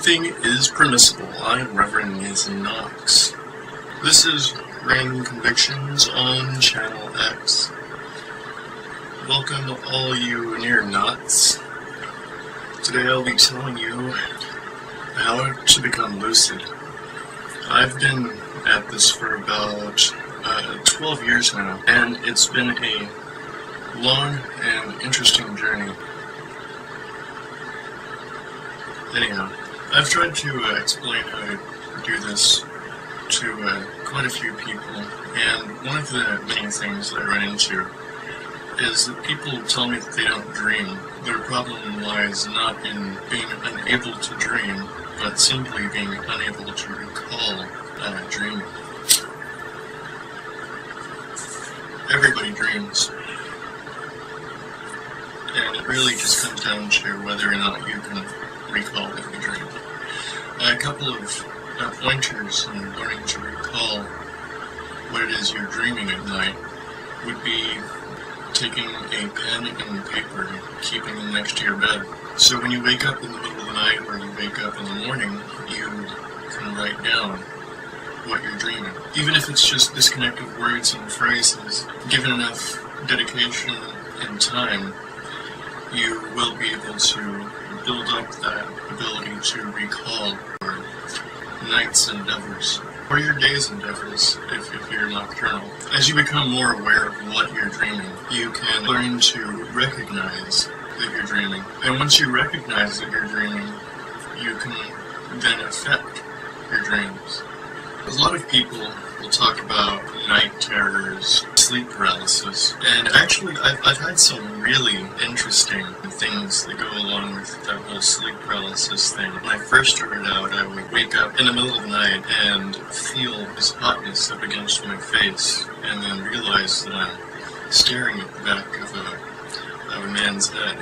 Anything is permissible. I'm Reverend Nathan Knox. This is Random Convictions on Channel X. Welcome all you near-nuts. Today I'll be telling you how to become lucid. I've been at this for about 12 years now, and it's been a long and interesting journey. Anyhow, I've tried to explain how to do this to quite a few people, and one of the main things that I run into is that people tell me that they don't dream. Their problem lies not in being unable to dream, but simply being unable to recall dreaming. Everybody dreams, and it really just comes down to whether or not you can recall what you dream. A couple of pointers in learning to recall what it is you're dreaming at night would be taking a pen and paper and keeping them next to your bed. So when you wake up in the middle of the night or you wake up in the morning, you can write down what you're dreaming. Even if it's just disconnected words and phrases, given enough dedication and time, you will be able to build up that ability to recall your night's endeavors, or your day's endeavors if you're nocturnal. As you become more aware of what you're dreaming, you can learn to recognize that you're dreaming. And once you recognize that you're dreaming, you can then affect your dreams. A lot of people will talk about night terrors, sleep paralysis, and actually I've had some really interesting things that go along with that whole sleep paralysis thing. When I first started out, I would wake up in the middle of the night and feel this hotness up against my face, and then realize that I'm staring at the back of a man's head,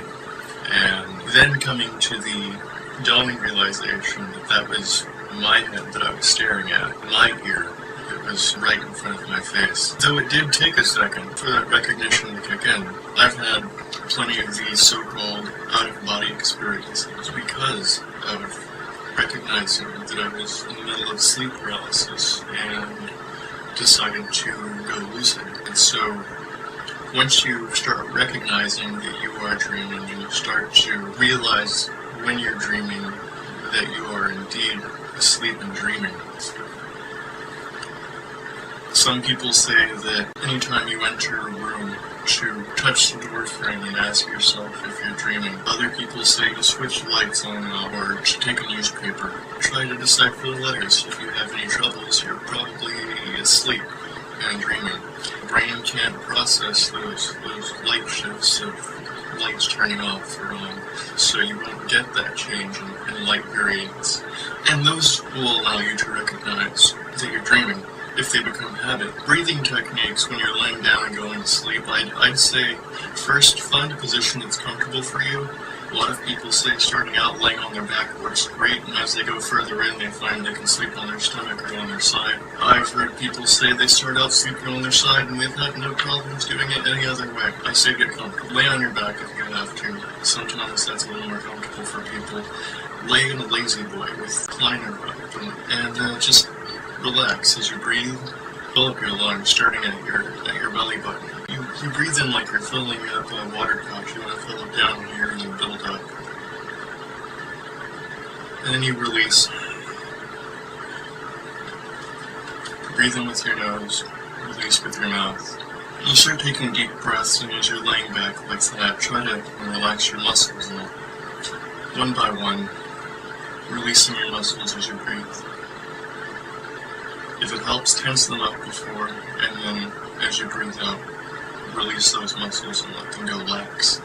and then coming to the dawning realization that that was my head that I was staring at, my ear. It was right in front of my face. Though it did take a second for that recognition to kick in. I've had plenty of these so-called out-of-body experiences because of recognizing that I was in the middle of sleep paralysis and decided to go lucid. And so once you start recognizing that you are dreaming, you start to realize when you're dreaming that you are indeed asleep and dreaming. Some people say that anytime you enter a room to touch the door frame and ask yourself if you're dreaming. Other people say to switch the lights on and off, or to take a newspaper. Try to decipher the letters. If you have any troubles, you're probably asleep and dreaming. The brain can't process those light shifts of lights turning off or on, so you won't get that change in light variance. And those will allow you to recognize that you're dreaming if they become habit. Breathing techniques when you're laying down and going to sleep, I'd say first find a position that's comfortable for you. A lot of people say starting out laying on their back works great, and as they go further in, they find they can sleep on their stomach or on their side. I've heard people say they start out sleeping on their side and they've had no problems doing it any other way. I say get comfortable. Lay on your back if you have to. Sometimes that's a little more comfortable for people. Lay in a lazy boy with recliner up and just relax as you breathe. Fill up your lungs, starting at your belly button. You breathe in like you're filling up a water pouch. You want to fill it down here and then build up. And then you release. Breathe in with your nose, release with your mouth. You start taking deep breaths, and as you're laying back like that, try to relax your muscles a little. One by one, releasing your muscles as you breathe. If it helps, tense them up before, and then as you breathe out, release those muscles and let them go lax.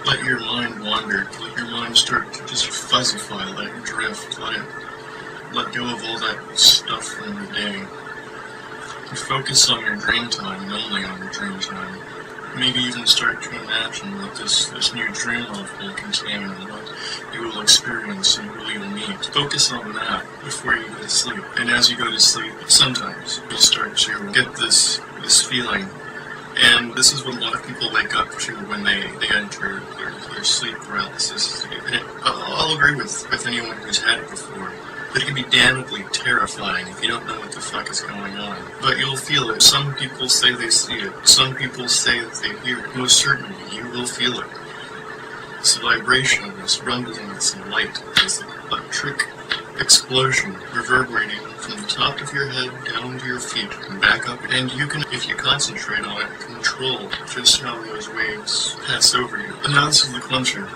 Let your mind wander, let your mind start to just fuzzify, let it drift, let go of all that stuff from the day. You focus on your dream time and only on your dream time. maybe even start to imagine what this new dream life will contain and what you will experience and who you will meet. Focus on that before you go to sleep. And as you go to sleep, sometimes you'll start to get this feeling. And this is what a lot of people wake up to when they enter their sleep paralysis. I'll agree with anyone who's had it before. But it can be damnably terrifying if you don't know what the fuck is going on. But you'll feel it. Some people say they see it. Some people say that they hear it. Most certainly, you will feel it. It's a vibration, this rumbling, this light, this electric explosion reverberating from the top of your head down to your feet and back up. And you can, if you concentrate on it, control just how those waves pass over you. But now this is the clincher.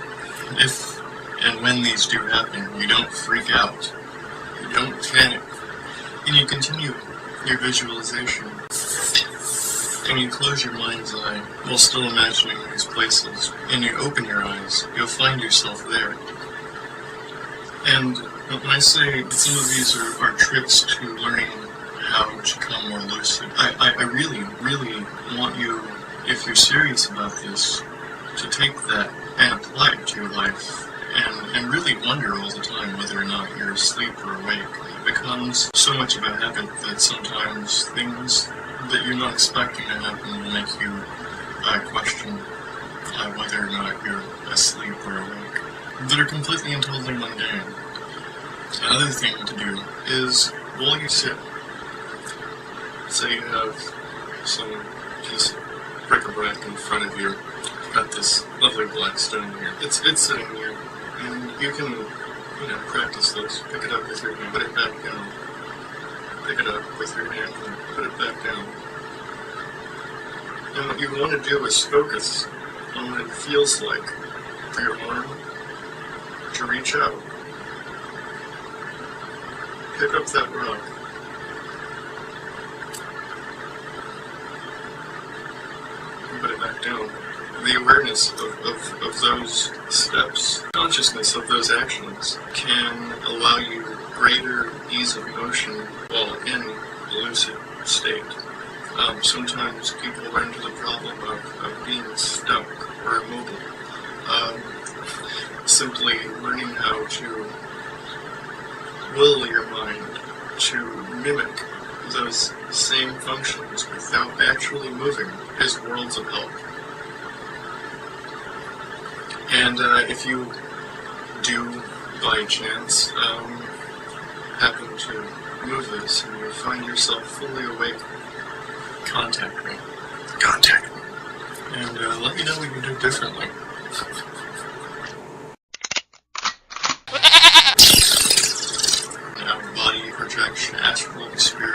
If and when these do happen, you don't freak out. You don't panic, and you continue your visualization, and you close your mind's eye while still imagining these places, and you open your eyes, you'll find yourself there. And when I say some of these are tricks to learning how to become more lucid, I really, really want you, if you're serious about this, to take that and apply it to your life. And really wonder all the time whether or not you're asleep or awake. It becomes so much of a habit that sometimes things that you're not expecting to happen will make you question whether or not you're asleep or awake. That are completely and totally mundane. Another thing to do is, while you sit, say you have some piece of bric-a-brac in front of you, you've got this lovely black stone here. It's sitting here. And you can, practice this. Pick it up with your hand, put it back down. Pick it up with your hand and put it back down. And what you want to do is focus on what it feels like for your arm to reach out. Pick up that rock. And put it back down. The awareness of those steps, consciousness of those actions, can allow you greater ease of motion while in a lucid state. Sometimes people run into the problem of being stuck or immobile. Simply learning how to will your mind to mimic those same functions without actually moving is worlds of help. And if you do, by chance, happen to move this and you find yourself fully awake, contact me. Contact me. And let me know what you do differently. Now, body projection, astral experience.